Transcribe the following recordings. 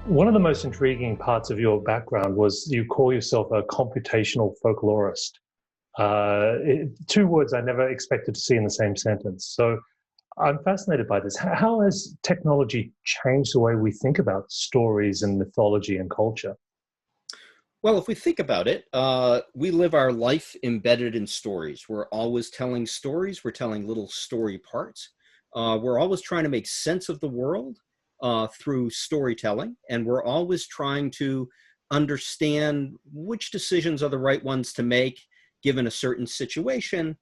One of the most intriguing parts of your background was you call yourself a computational folklorist. Two words I never expected to see in the same sentence. So I'm fascinated by this. How has technology changed the way we think about stories and mythology and culture? Well, if we think about it, we live our life embedded in stories. We're always telling stories. We're telling little story parts. We're always trying to make sense of the world through storytelling. And we're always trying to understand which decisions are the right ones to make given a certain situation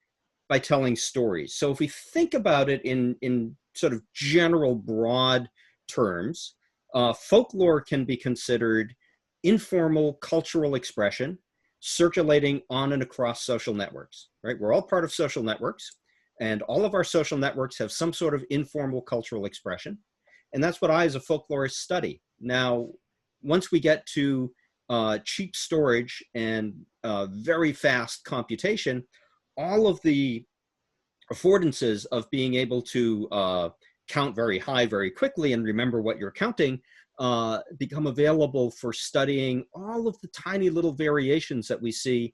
by telling stories. So if we think about it in sort of general, broad terms, folklore can be considered informal cultural expression circulating on and across social networks, right? We're all part of social networks, and all of our social networks have some sort of informal cultural expression. And that's what I, as a folklorist, study. Now, once we get to cheap storage and very fast computation, all of the affordances of being able to count very high very quickly and remember what you're counting become available for studying all of the tiny little variations that we see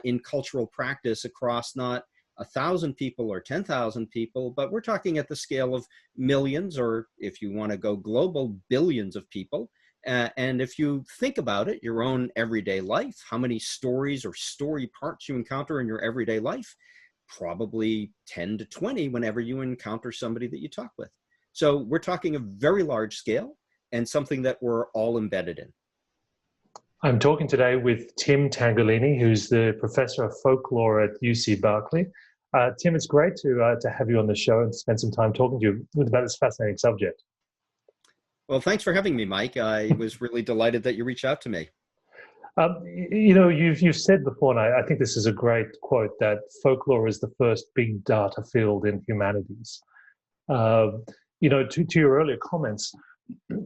in cultural practice across not 1,000 people or 10,000 people, but we're talking at the scale of millions, or if you want to go global, billions of people. And if you think about it, your own everyday life, how many stories or story parts you encounter in your everyday life, probably 10 to 20 whenever you encounter somebody that you talk with. So we're talking a very large scale and something that we're all embedded in. I'm talking today with Tim Tangherlini, who's the Professor of Folklore at UC Berkeley. Tim, it's great to have you on the show and spend some time talking to you about this fascinating subject. Well, thanks for having me, Mike. I was really delighted that you reached out to me. You've said before, and I think this is a great quote, that folklore is the first big data field in humanities. To your earlier comments,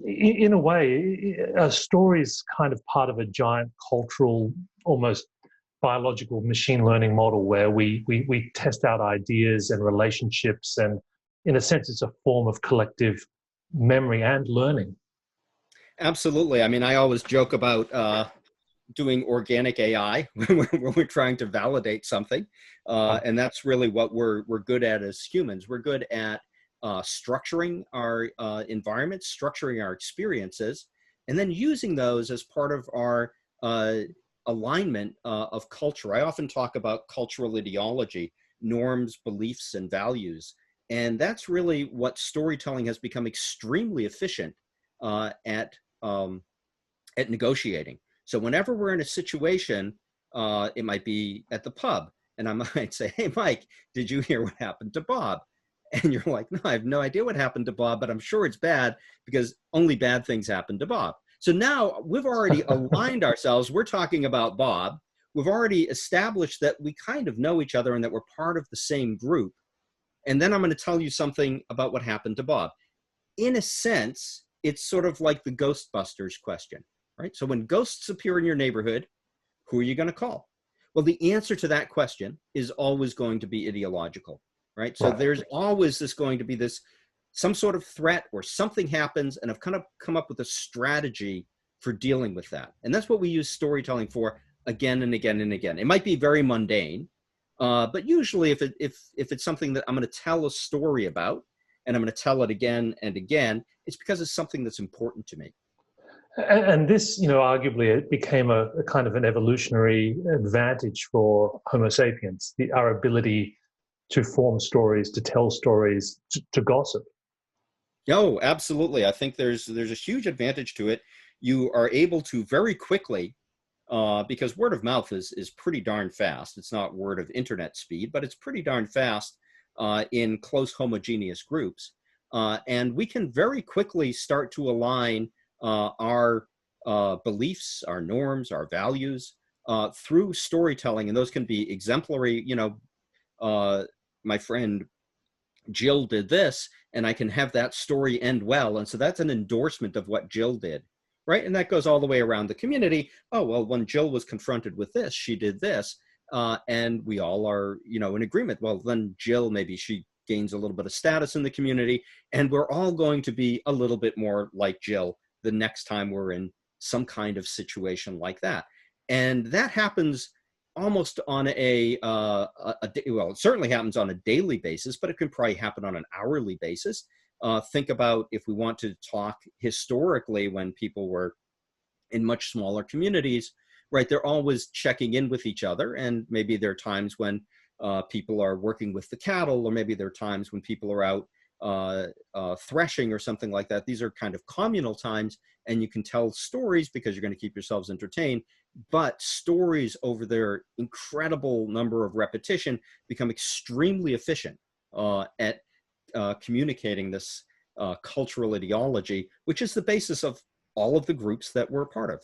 in a way, a story is kind of part of a giant cultural, almost biological machine learning model where we test out ideas and relationships, and in a sense, it's a form of collective memory and learning. Absolutely. I mean, I always joke about doing organic AI when we're trying to validate something, and that's really what we're good at as humans. We're good at structuring our environments, structuring our experiences, and then using those as part of our alignment of culture. I often talk about cultural ideology, norms, beliefs, and values. And that's really what storytelling has become extremely efficient at negotiating. So whenever we're in a situation, it might be at the pub, and I might say, "Hey, Mike, did you hear what happened to Bob?" And you're like, "No, I have no idea what happened to Bob, but I'm sure it's bad because only bad things happen to Bob." So now we've already aligned ourselves. We're talking about Bob. We've already established that we kind of know each other and that we're part of the same group. And then I'm going to tell you something about what happened to Bob. In a sense, it's sort of like the Ghostbusters question, right? So when ghosts appear in your neighborhood, who are you going to call? Well, the answer to that question is always going to be ideological, right? So there's always going to be some sort of threat or something happens, and I've kind of come up with a strategy for dealing with that. And that's what we use storytelling for again and again and again. It might be very mundane, but usually if it's something that I'm going to tell a story about, and I'm going to tell it again and again, it's because it's something that's important to me. And this, arguably it became a kind of an evolutionary advantage for Homo sapiens, our ability to form stories, to tell stories, to gossip. Oh, absolutely. I think there's a huge advantage to it. You are able to very quickly, because word of mouth is pretty darn fast. It's not word of internet speed, but it's pretty darn fast in close homogeneous groups. And we can very quickly start to align our beliefs, our norms, our values through storytelling. And those can be exemplary. My friend Jill did this, and I can have that story end well. And so that's an endorsement of what Jill did, right? And that goes all the way around the community. Oh, well, when Jill was confronted with this, she did this. And we all are, in agreement. Well, then Jill, maybe she gains a little bit of status in the community, and we're all going to be a little bit more like Jill the next time we're in some kind of situation like that. And that happens almost on well, it certainly happens on a daily basis, but it can probably happen on an hourly basis. Think about if we want to talk historically when people were in much smaller communities, right? They're always checking in with each other. And maybe there are times when people are working with the cattle, or maybe there are times when people are out threshing or something like that. These are kind of communal times, and you can tell stories because you're going to keep yourselves entertained. But stories, over their incredible number of repetition, become extremely efficient at communicating this cultural ideology, which is the basis of all of the groups that we're a part of.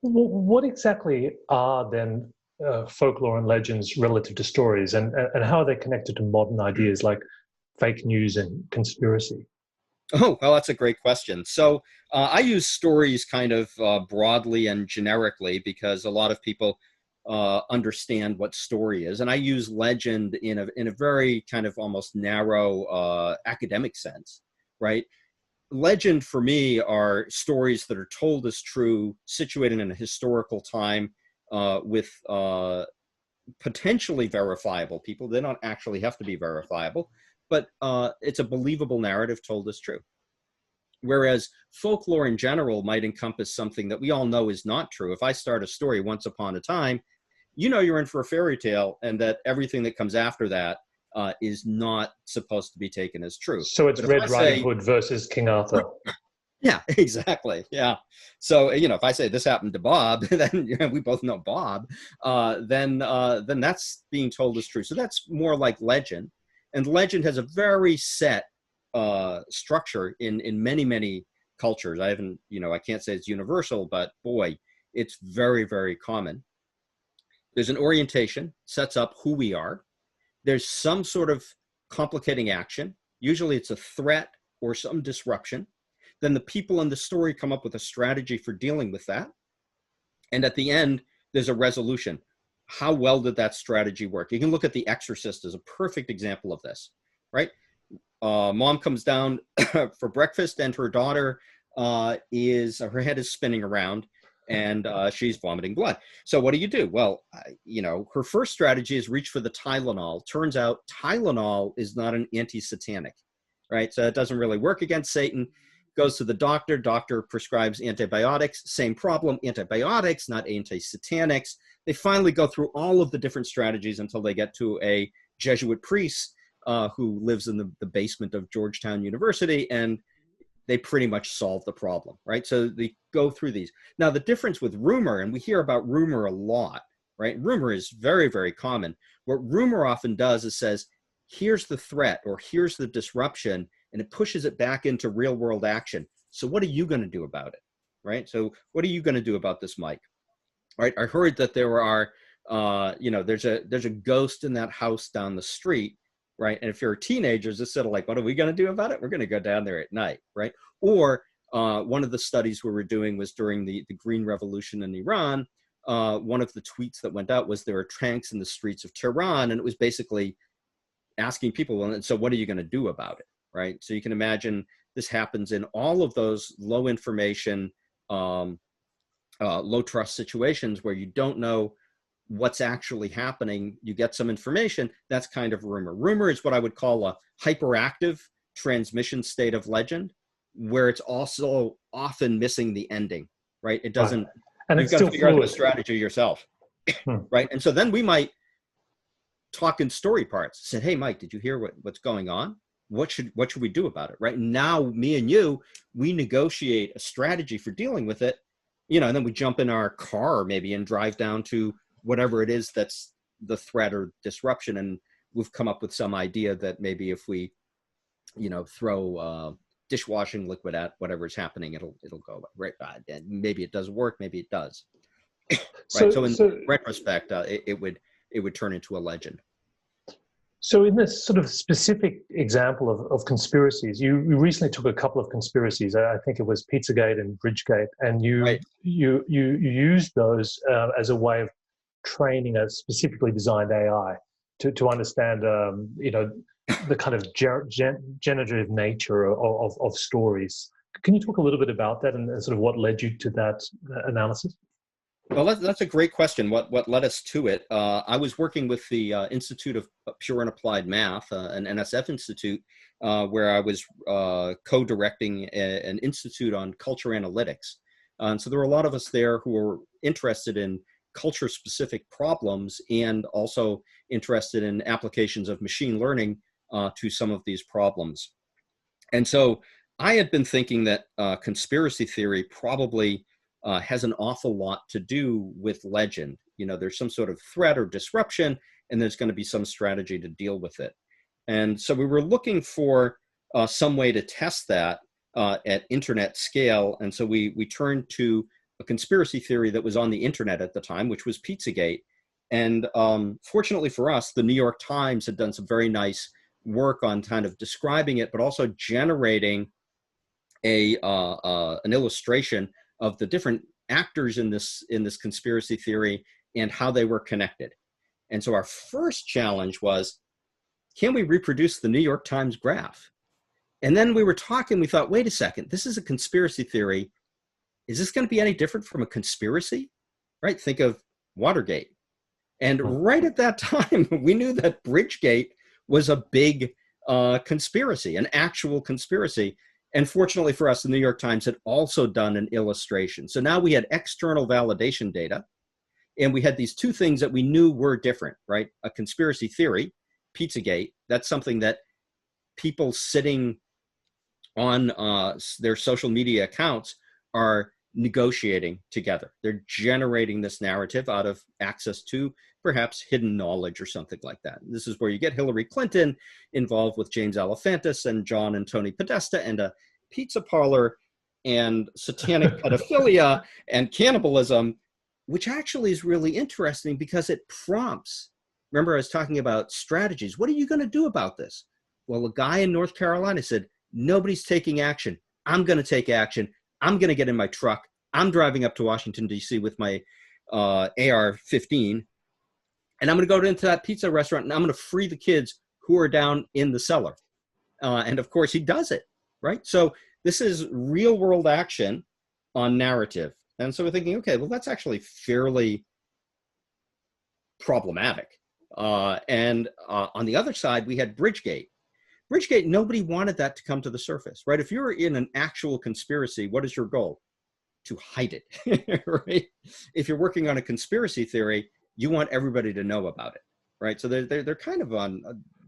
What exactly are then folklore and legends relative to stories, and how are they connected to modern ideas like fake news and conspiracy? Oh, well, that's a great question. So I use stories kind of broadly and generically because a lot of people understand what story is. And I use legend in a very kind of almost narrow academic sense, right? Legend for me are stories that are told as true, situated in a historical time with potentially verifiable people. They don't actually have to be verifiable, but it's a believable narrative told as true. Whereas folklore in general might encompass something that we all know is not true. If I start a story, once upon a time, you know you're in for a fairy tale, and that everything that comes after that is not supposed to be taken as true. So it's Red Riding Hood versus King Arthur. Yeah, exactly. Yeah. So, if I say this happened to Bob, then we both know Bob, then that's being told as true. So that's more like legend. And legend has a very set structure in many, many cultures. I can't say it's universal, but boy, it's very, very common. There's an orientation, sets up who we are. There's some sort of complicating action. Usually it's a threat or some disruption. Then the people in the story come up with a strategy for dealing with that. And at the end, there's a resolution. How well did that strategy work? You can look at The Exorcist as a perfect example of this, right? Mom comes down for breakfast, and her daughter her head is spinning around, and she's vomiting blood. So what do? Well, her first strategy is reach for the Tylenol. Turns out Tylenol is not an anti-satanic, right? So it doesn't really work against Satan. Goes to the doctor. Doctor prescribes antibiotics. Same problem, antibiotics, not anti-satanics. They finally go through all of the different strategies until they get to a Jesuit priest who lives in the basement of Georgetown University, and they pretty much solve the problem, right? So they go through these. Now, the difference with rumor, and we hear about rumor a lot, right? Rumor is very, very common. What rumor often does is says, here's the threat or here's the disruption, and it pushes it back into real world action. So what are you going to do about it, right? So what are you going to do about this, Mike? Right? I heard that there are, there's a ghost in that house down the street, right? And if you're teenagers, it's sort of like, what are we going to do about it? We're going to go down there at night, right? Or one of the studies we were doing was during the Green Revolution in Iran. One of the tweets that went out was there are tanks in the streets of Tehran, and it was basically asking people, well, and so what are you going to do about it, right? So you can imagine this happens in all of those low information, low trust situations where you don't know what's actually happening. You get some information. That's kind of rumor. Rumor is what I would call a hyperactive transmission state of legend, where it's also often missing the ending, right? It doesn't, right. And you've got to figure out the strategy yourself, right? And so then we might talk in story parts. Said, hey, Mike, did you hear what's going on? What should we do about it, right? Now, me and you, we negotiate a strategy for dealing with it, and then we jump in our car maybe and drive down to whatever it is that's the threat or disruption, and we've come up with some idea that maybe if we, throw dishwashing liquid at whatever's happening, it'll go right. And maybe it doesn't work, maybe it does. Right. So in retrospect, it would turn into a legend. So in this sort of specific example of conspiracies, you recently took a couple of conspiracies. I think it was Pizzagate and Bridgegate, and you used those as a way of training a specifically designed AI to understand, the kind of generative nature of stories Can you talk a little bit about that and sort of what led you to that analysis? Well, that's a great question. What led us to it? I was working with the Institute of Pure and Applied Math, an NSF institute, where I was co-directing an institute on culture analytics. And so there were a lot of us there who were interested in culture-specific problems and also interested in applications of machine learning to some of these problems. And so I had been thinking that conspiracy theory probably has an awful lot to do with legend. You know, there's some sort of threat or disruption, and there's going to be some strategy to deal with it. And so we were looking for some way to test that at internet scale. And so we turned to a conspiracy theory that was on the internet at the time, which was Pizzagate. And fortunately for us, the New York Times had done some very nice work on kind of describing it, but also generating an illustration of the different actors in this conspiracy theory and how they were connected. And so our first challenge was, can we reproduce the New York Times graph? And then we were talking, we thought, wait a second, this is a conspiracy theory. Is this going to be any different from a conspiracy? Right? Think of Watergate. And right at that time, we knew that Bridgegate was a big conspiracy, an actual conspiracy. And fortunately for us, the New York Times had also done an illustration. So now we had external validation data, and we had these two things that we knew were different, right? A conspiracy theory, Pizzagate, that's something that people sitting on their social media accounts are negotiating together. They're generating this narrative out of access to perhaps hidden knowledge or something like that. And this is where you get Hillary Clinton involved with James Alefantis and John and Tony Podesta and a pizza parlor and satanic pedophilia and cannibalism, which actually is really interesting because it prompts. Remember, I was talking about strategies. What are you going to do about this? Well, a guy in North Carolina said, nobody's taking action. I'm going to take action. I'm going to get in my truck. I'm driving up to Washington, D.C. with my AR-15, and I'm going to go into that pizza restaurant, and I'm going to free the kids who are down in the cellar. And, of course, he does it, right? So this is real-world action on narrative. And so we're thinking, okay, well, that's actually fairly problematic. And on the other side, we had Bridgegate. Bridgegate, nobody wanted that to come to the surface, right? If you're in an actual conspiracy, what is your goal? To hide it, right? If you're working on a conspiracy theory, you want everybody to know about it, right? So they're kind of on,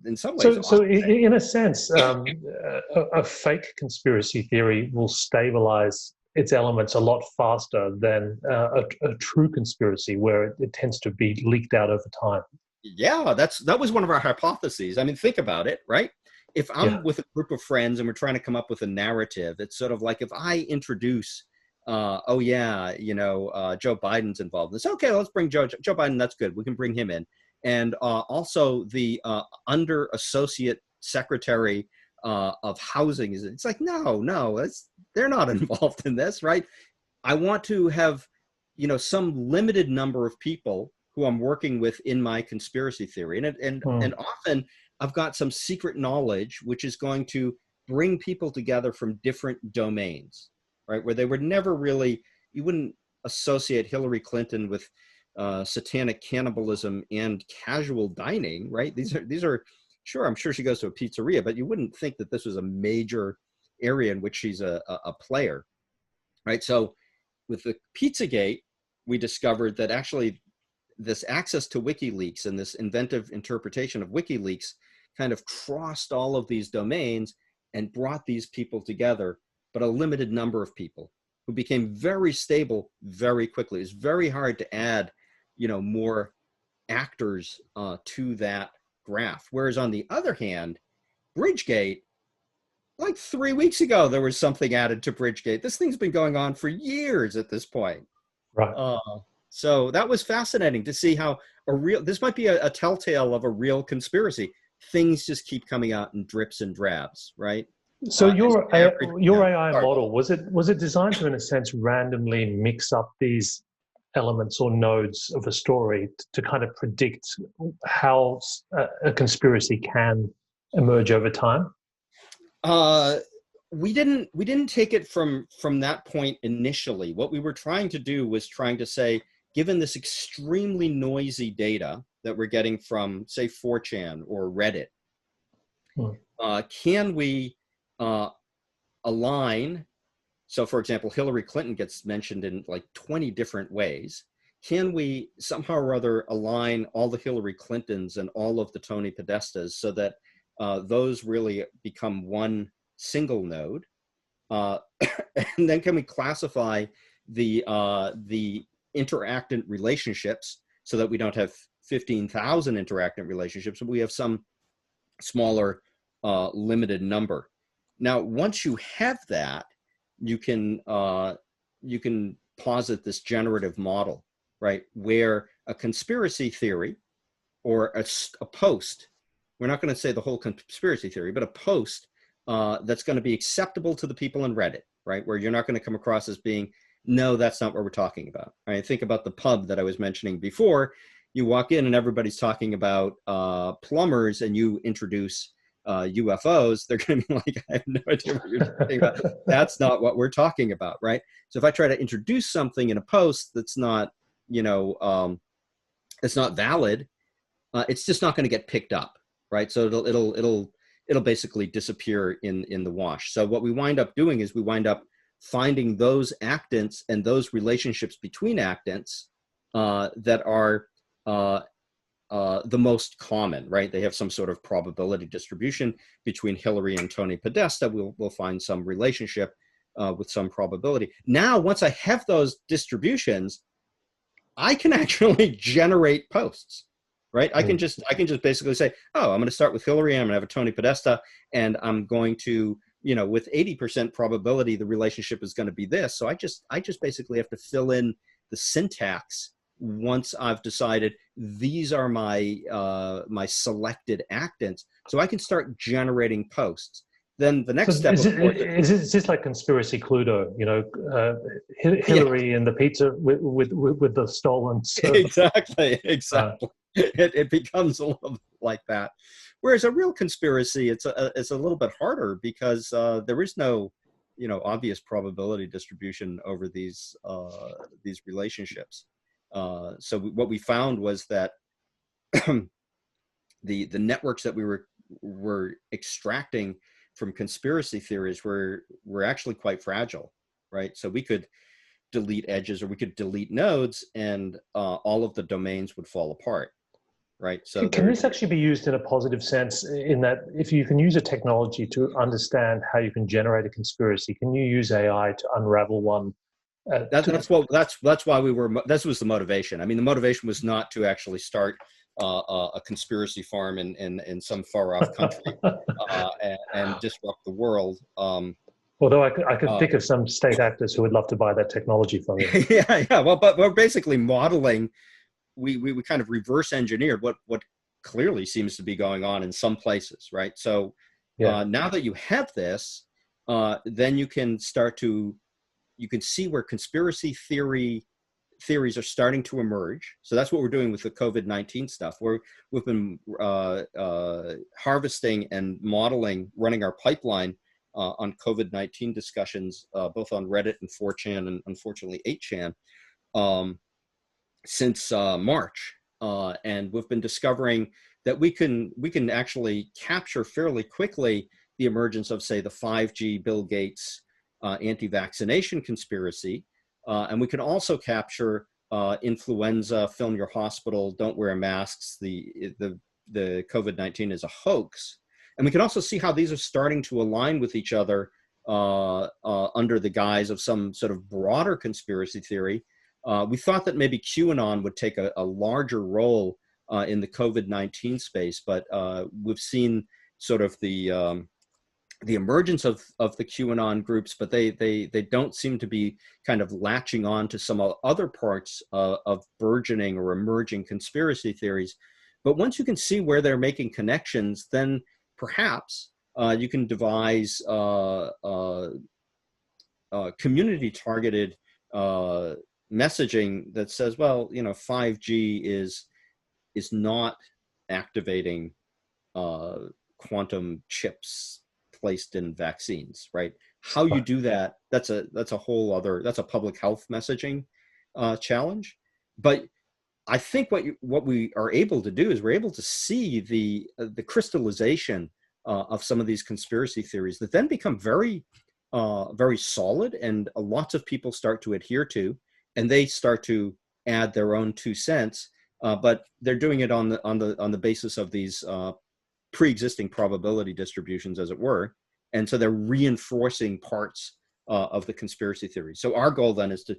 in some ways. So in a sense, a fake conspiracy theory will stabilize its elements a lot faster than a true conspiracy, where it tends to be leaked out over time. Yeah, that was one of our hypotheses. I mean, think about it, right? If I'm with a group of friends and we're trying to come up with a narrative, it's sort of like if I introduce, Joe Biden's involved in this. Okay, let's bring Joe Biden. That's good. We can bring him in. And also the under associate secretary of housing. It's like, no, they're not involved in this, right? I want to have, some limited number of people who I'm working with in my conspiracy theory. And often I've got some secret knowledge, which is going to bring people together from different domains, right? Where they would never really, you wouldn't associate Hillary Clinton with satanic cannibalism and casual dining, right? These are, sure, I'm sure she goes to a pizzeria, but you wouldn't think that this was a major area in which she's a player, right? So with the Pizzagate, we discovered that actually this access to WikiLeaks and this inventive interpretation of WikiLeaks kind of crossed all of these domains and brought these people together, but a limited number of people who became very stable very quickly. It's very hard to add, more actors to that graph. Whereas on the other hand, Bridgegate, like 3 weeks ago, there was something added to Bridgegate. This thing's been going on for years at this point. Right. So that was fascinating to see how this might be a telltale of a real conspiracy. Things just keep coming out in drips and drabs, right? So your AI model, was it designed to, in a sense, randomly mix up these elements or nodes of a story to kind of predict how a conspiracy can emerge over time? we didn't take it from that point initially. What we were trying to do was trying to say, given this extremely noisy data that we're getting from, say, 4chan or Reddit, can we align? So, for example, Hillary Clinton gets mentioned in like 20 different ways. Can we somehow or other align all the Hillary Clintons and all of the Tony Podestas so that those really become one single node? And then can we classify the interactant relationships so that we don't have 15,000 interactant relationships, but we have some smaller limited number. Now, once you have that, you can posit this generative model, right, where a conspiracy theory or a post, we're not going to say the whole conspiracy theory, but a post that's going to be acceptable to the people in Reddit, right, where you're not going to come across as being, no, that's not what we're talking about. Right? Think about the pub that I was mentioning before. You walk in and everybody's talking about plumbers, and you introduce UFOs, they're going to be like, I have no idea what you're talking about. That's not what we're talking about, right? So if I try to introduce something in a post that's not, it's not valid, it's just not going to get picked up, right? So it'll basically disappear in the wash. So what we wind up doing is we wind up finding those actants and those relationships between actants that are the most common, right? They have some sort of probability distribution between Hillary and Tony Podesta. We'll find some relationship with some probability. Now, once I have those distributions, I can actually generate posts, right? I can just basically say, oh, I'm going to start with Hillary, and I'm going to have a Tony Podesta, and I'm going to, with 80% probability, the relationship is going to be this. So I just basically have to fill in the syntax once I've decided these are my my selected actants, so I can start generating posts. Then the next step, is this like conspiracy Cluedo? Hillary and the pizza with the stolen server. Exactly. It becomes a little bit like that. Whereas a real conspiracy, it's a little bit harder because there is no obvious probability distribution over these relationships. So what we found was that the networks that we were extracting from conspiracy theories were actually quite fragile, right? So we could delete edges or we could delete nodes, and all of the domains would fall apart, right? So can this actually be used in a positive sense, in that if you can use a technology to understand how you can generate a conspiracy, can you use AI to unravel one? That's why this was the motivation. I mean, the motivation was not to actually start a conspiracy farm in some far off country and disrupt the world. Although I could think of some state actors who would love to buy that technology from you. Yeah. Well, but we're basically modeling. We kind of reverse engineered what clearly seems to be going on in some places, right? So now that you have this, then you can see where conspiracy theories are starting to emerge. So that's what we're doing with the COVID-19 stuff. We've been harvesting and modeling, running our pipeline on COVID-19 discussions, both on Reddit and 4chan and unfortunately 8chan, since March. And we've been discovering that we can actually capture fairly quickly the emergence of, say, the 5G Bill Gates anti-vaccination conspiracy. And we can also capture influenza, film your hospital, don't wear masks, the COVID-19 is a hoax. And we can also see how these are starting to align with each other under the guise of some sort of broader conspiracy theory. We thought that maybe QAnon would take a larger role in the COVID-19 space, but we've seen sort of the emergence of the QAnon groups, but they don't seem to be kind of latching on to some other parts of burgeoning or emerging conspiracy theories. But once you can see where they're making connections, then perhaps you can devise community-targeted messaging that says, well, 5G is not activating quantum chips placed in vaccines, right? How you do that, that's a whole other, that's a public health messaging challenge. But I think what we are able to do is we're able to see the crystallization of some of these conspiracy theories that then become very very solid, and lots of people start to adhere to, and they start to add their own 2 cents, but they're doing it on the basis of these pre-existing probability distributions, as it were, and so they're reinforcing parts of the conspiracy theory. So our goal then is to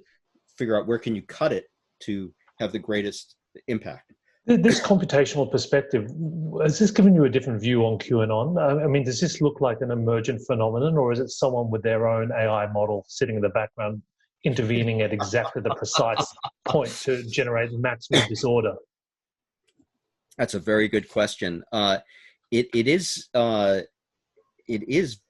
figure out where can you cut it to have the greatest impact. This computational perspective, has this given you a different view on QAnon? I mean, does this look like an emergent phenomenon, or is it someone with their own AI model sitting in the background, intervening at exactly the precise point to generate maximum disorder? That's a very good question. It is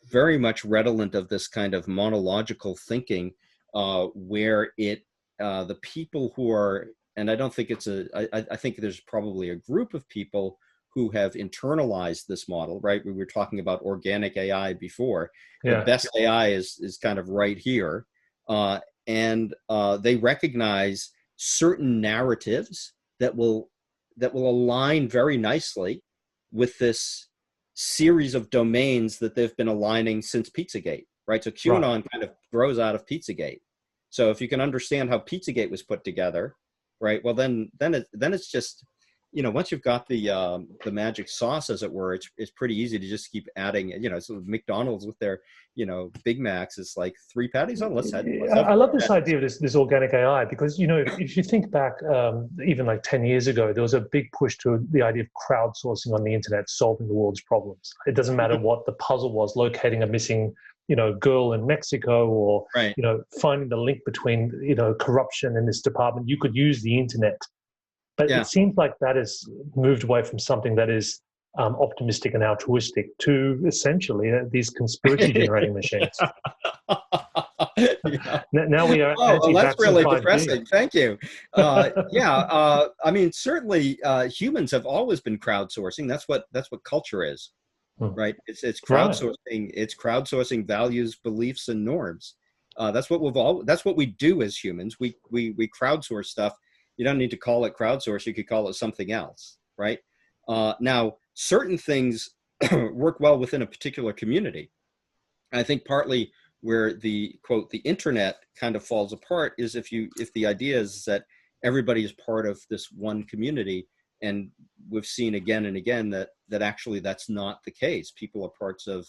very much redolent of this kind of monological thinking, where the people who are, and I don't think it's I think there's probably a group of people who have internalized this model, right? We were talking about organic AI before. Yeah. The best AI is kind of right here. And they recognize certain narratives that will align very nicely with this series of domains that they've been aligning since Pizzagate, right? So QAnon kind of grows out of Pizzagate. So if you can understand how Pizzagate was put together, right? Well, then it's just, you know, once you've got the magic sauce, as it were, it's pretty easy to just keep adding. You know, so McDonald's with their, you know, Big Macs is like 3 patties. Oh, let's have I love this idea of this organic AI, because, you know, if you think back, even like 10 years ago, there was a big push to the idea of crowdsourcing on the internet, solving the world's problems. It doesn't matter what the puzzle was, locating a missing, you know, girl in Mexico, or, you know, finding the link between, you know, corruption in this department. You could use the internet. But it seems like that has moved away from something that is optimistic and altruistic to essentially these conspiracy generating machines. Now we are. Oh, that's really depressing. Thank you. I mean, certainly humans have always been crowdsourcing. That's what culture is, right? It's crowdsourcing. Right. It's crowdsourcing values, beliefs, and norms. That's what we do as humans. We crowdsource stuff. You don't need to call it crowdsource. You could call it something else, right? Now, certain things work well within a particular community. I think partly where the quote, the internet kind of falls apart is if the idea is that everybody is part of this one community, and we've seen again and again that actually that's not the case. People are parts of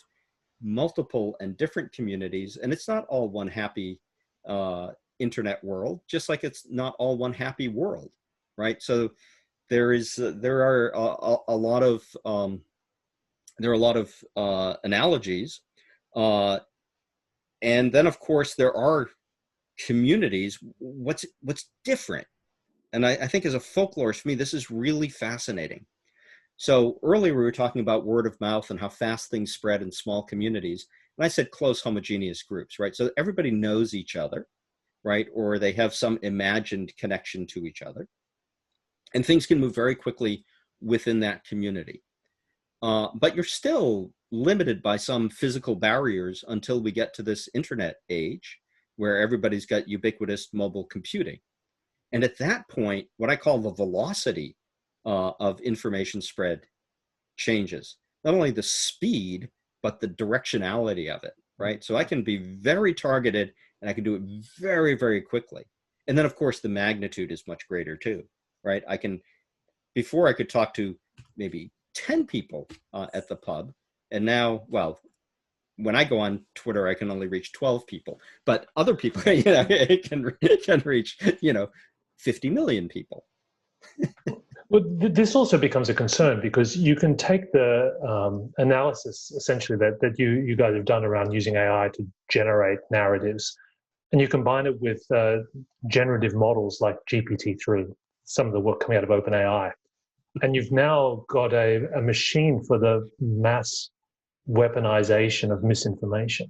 multiple and different communities, and it's not all one happy internet world, just like it's not all one happy world, right? So there are a lot of analogies, and then of course there are communities. What's different, and I think as a folklorist, for me, this is really fascinating. So earlier we were talking about word of mouth and how fast things spread in small communities, and I said close homogeneous groups, right? So everybody knows each other, right? Or they have some imagined connection to each other. And things can move very quickly within that community. But you're still limited by some physical barriers until we get to this internet age where everybody's got ubiquitous mobile computing. And at that point, what I call the velocity of information spread changes. Not only the speed, but the directionality of it, right? So I can be very targeted, and I can do it very, very quickly. And then, of course, the magnitude is much greater too, right? Before I could talk to maybe 10 people at the pub, and now, well, when I go on Twitter, I can only reach 12 people, but other people, you know, it can reach, you know, 50 million people. Well, this also becomes a concern, because you can take the analysis essentially that you guys have done around using AI to generate narratives, and you combine it with generative models like GPT-3, some of the work coming out of OpenAI, and you've now got a machine for the mass weaponization of misinformation.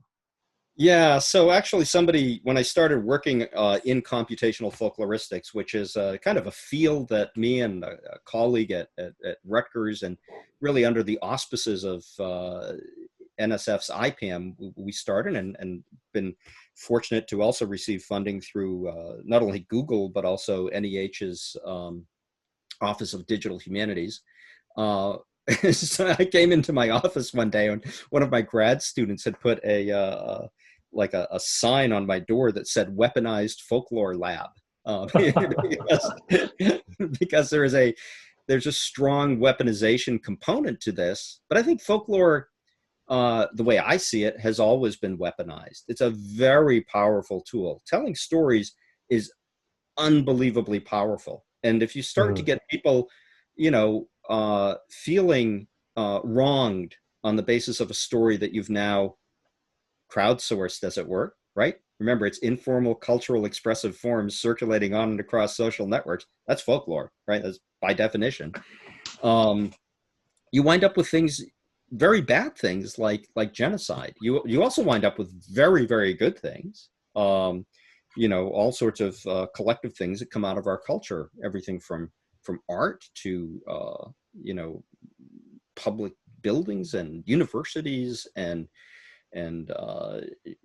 Yeah, so actually when I started working in computational folkloristics, which is kind of a field that me and a colleague at Rutgers, and really under the auspices of NSF's IPAM, we started and been fortunate to also receive funding through not only Google, but also NEH's Office of Digital Humanities. So I came into my office one day and one of my grad students had put a sign on my door that said "Weaponized Folklore Lab," because there's a strong weaponization component to this. But I think folklore, the way I see it, has always been weaponized. It's a very powerful tool. Telling stories is unbelievably powerful. And if you start to get people, feeling wronged on the basis of a story that you've now crowdsourced, as it were, right? Remember, it's informal, cultural, expressive forms circulating on and across social networks. That's folklore, right? That's by definition. You wind up with things, very bad things like genocide. You also wind up with very, very good things. All sorts of collective things that come out of our culture. Everything from art to public buildings and universities and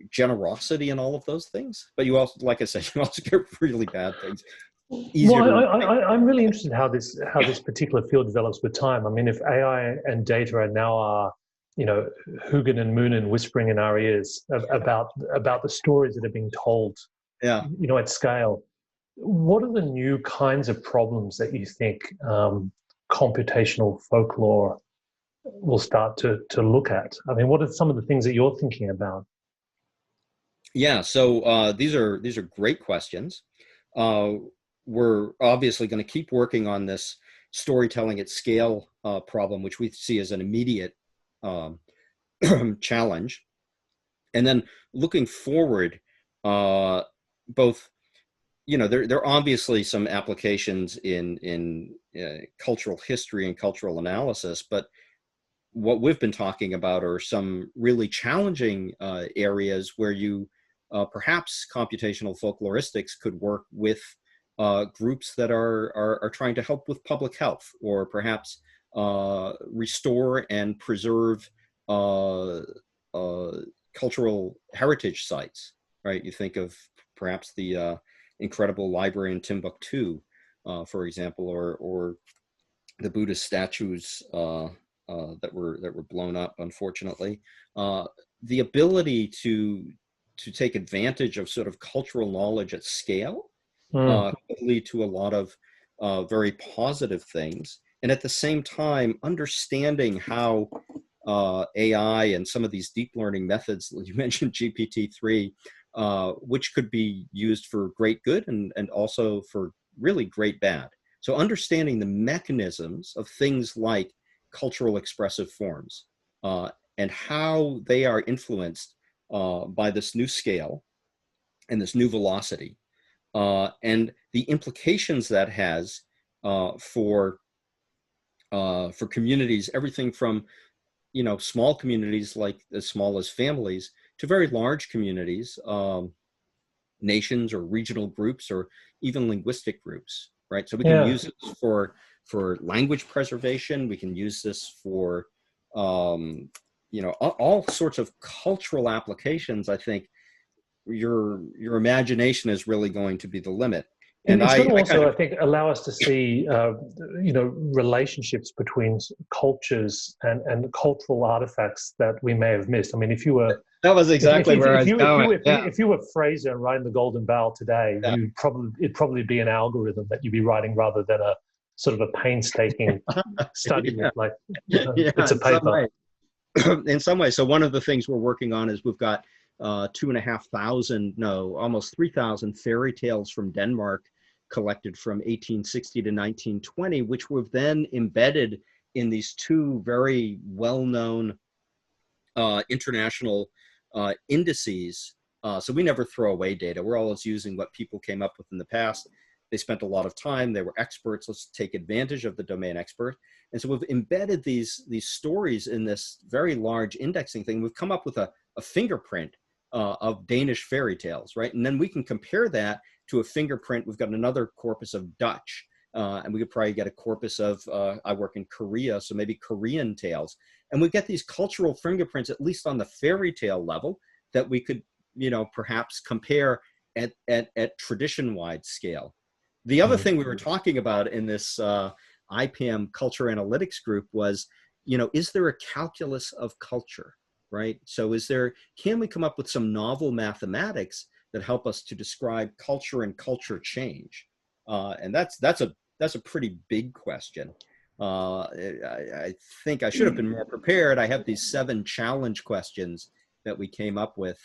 generosity and all of those things. But you also, like I said, you also get really bad things. I'm really interested in how this particular field develops with time. I mean, if AI and data are now Hugin and Moonin whispering in our ears about the stories that are being told, at scale, what are the new kinds of problems that you think computational folklore will start to look at? I mean, what are some of the things that you're thinking about? Yeah, so these are great questions. We're obviously going to keep working on this storytelling at scale problem, which we see as an immediate challenge. And then looking forward, both, there are obviously some applications in cultural history and cultural analysis, but what we've been talking about are some really challenging areas where you perhaps computational folkloristics could work with groups that are trying to help with public health, or perhaps restore and preserve cultural heritage sites, right? You think of perhaps the incredible library in Timbuktu, for example, or the Buddhist statues that were blown up, unfortunately. The ability to take advantage of sort of cultural knowledge at scale could lead to a lot of very positive things. And at the same time, understanding how AI and some of these deep learning methods, you mentioned GPT-3, which could be used for great good and also for really great bad. So understanding the mechanisms of things like cultural expressive forms and how they are influenced by this new scale and this new velocity, and the implications that has for communities, everything from small communities like as small as families to very large communities, nations or regional groups or even linguistic groups, right? So we can use this for language preservation. We can use this for all sorts of cultural applications. I think your imagination is really going to be the limit. And it's going to also, I think, allow us to see, relationships between cultures and cultural artifacts that we may have missed. I mean, if you were... That was exactly where I was going. If you were Fraser writing the Golden Bough today, it'd probably be an algorithm that you'd be writing rather than a sort of a painstaking study with bits of paper. In some way. So one of the things we're working on is we've got 2,500, almost 3,000 fairy tales from Denmark collected from 1860 to 1920, which we've then embedded in these two very well-known international indices. So we never throw away data. We're always using what people came up with in the past. They spent a lot of time. They were experts. Let's take advantage of the domain expert. And so we've embedded these stories in this very large indexing thing. We've come up with a fingerprint of Danish fairy tales, right? And then we can compare that to a fingerprint. We've got another corpus of Dutch, And we could probably get a corpus of, I work in Korea, so maybe Korean tales. And we get these cultural fingerprints, at least on the fairy tale level, that we could, perhaps compare at tradition-wide scale. The other thing we were talking about in this IPAM culture analytics group was, is there a calculus of culture, right? So can we come up with some novel mathematics that help us to describe culture and culture change? And that's a pretty big question. I think I should have been more prepared. I have these 7 challenge questions that we came up with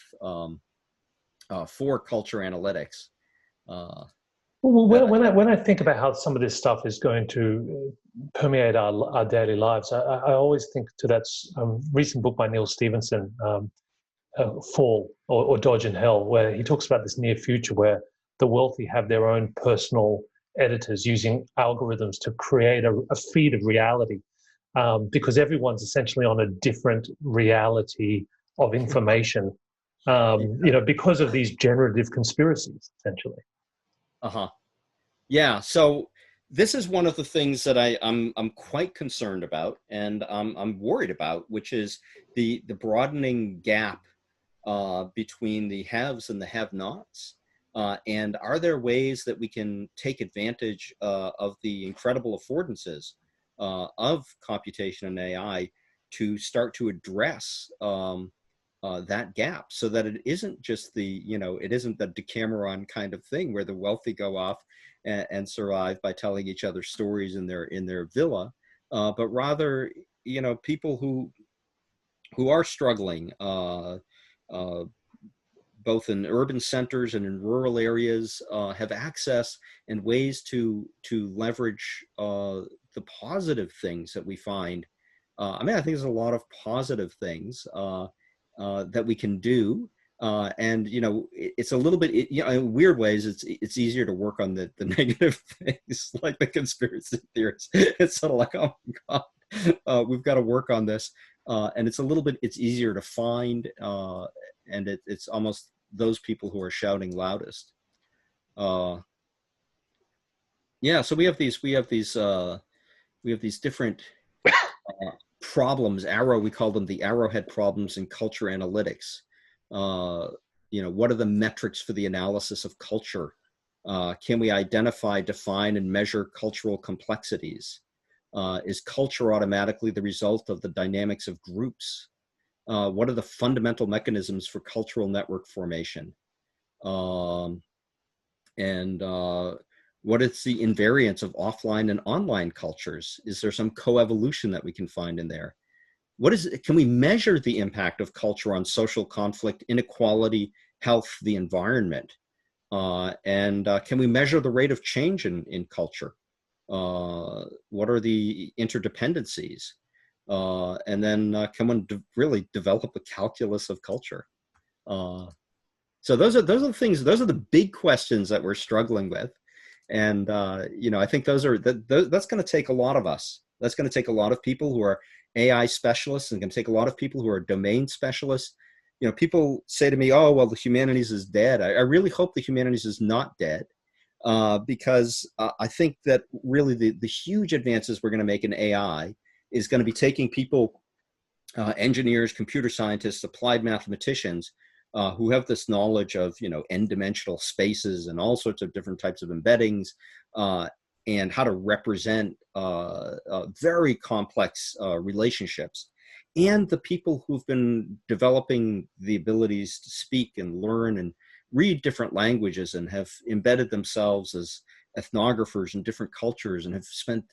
for culture analytics. Well, when I think about how some of this stuff is going to permeate our daily lives, I always think to that recent book by Neil Stevenson, Fall or Dodge in Hell, where he talks about this near future where the wealthy have their own personal editors using algorithms to create a feed of reality, because everyone's essentially on a different reality of information, because of these generative conspiracies, essentially. Yeah. So this is one of the things that I'm quite concerned about, and I'm worried about, which is the broadening gap between the haves and the have-nots. And are there ways that we can take advantage of the incredible affordances of computation and AI to start to address that gap, so that it isn't just it isn't the Decameron kind of thing where the wealthy go off and survive by telling each other stories in their villa, but rather, people who are struggling, both in urban centers and in rural areas, have access and ways to leverage the positive things that we find. I think there's a lot of positive things that we can do. And it's a little bit, in weird ways, it's easier to work on the negative things, like the conspiracy theories. It's sort of like, oh my God, we've got to work on this. And it's easier to find, and it's almost those people who are shouting loudest. Yeah, so we have these different problems. We call them the arrowhead problems in culture analytics. What are the metrics for the analysis of culture? Can we identify, define, and measure cultural complexities? Is culture automatically the result of the dynamics of groups? What are the fundamental mechanisms for cultural network formation? What is the invariance of offline and online cultures? Is there some coevolution that we can find in there? Can we measure the impact of culture on social conflict, inequality, health, the environment? Can we measure the rate of change in culture? What are the interdependencies? And then can one really develop a calculus of culture? So those are the things. Those are the big questions that we're struggling with, and I think that's going to take a lot of us. That's going to take a lot of people who are AI specialists, and going to take a lot of people who are domain specialists. People say to me, "Oh, well, the humanities is dead." I really hope the humanities is not dead, because I think that really the huge advances we're going to make in AI is going to be taking people, engineers, computer scientists, applied mathematicians, who have this knowledge of, n-dimensional spaces and all sorts of different types of embeddings, and how to represent very complex relationships, and the people who've been developing the abilities to speak and learn and read different languages and have embedded themselves as ethnographers in different cultures and have spent,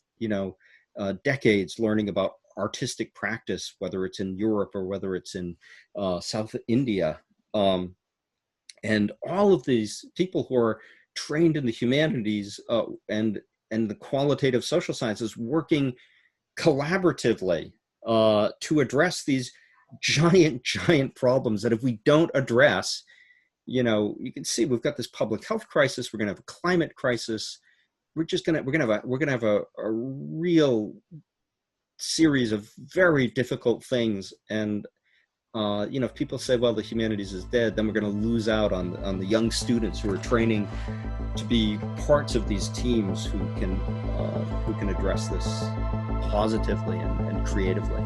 decades learning about artistic practice, whether it's in Europe or whether it's in South India. And all of these people who are trained in the humanities and the qualitative social sciences working collaboratively to address these giant problems that if we don't address, you can see we've got this public health crisis, we're going to have a climate crisis, we're going to have a real series of very difficult things. And If people say, well, the humanities is dead, then we're going to lose out on the young students who are training to be parts of these teams who can address this positively and creatively.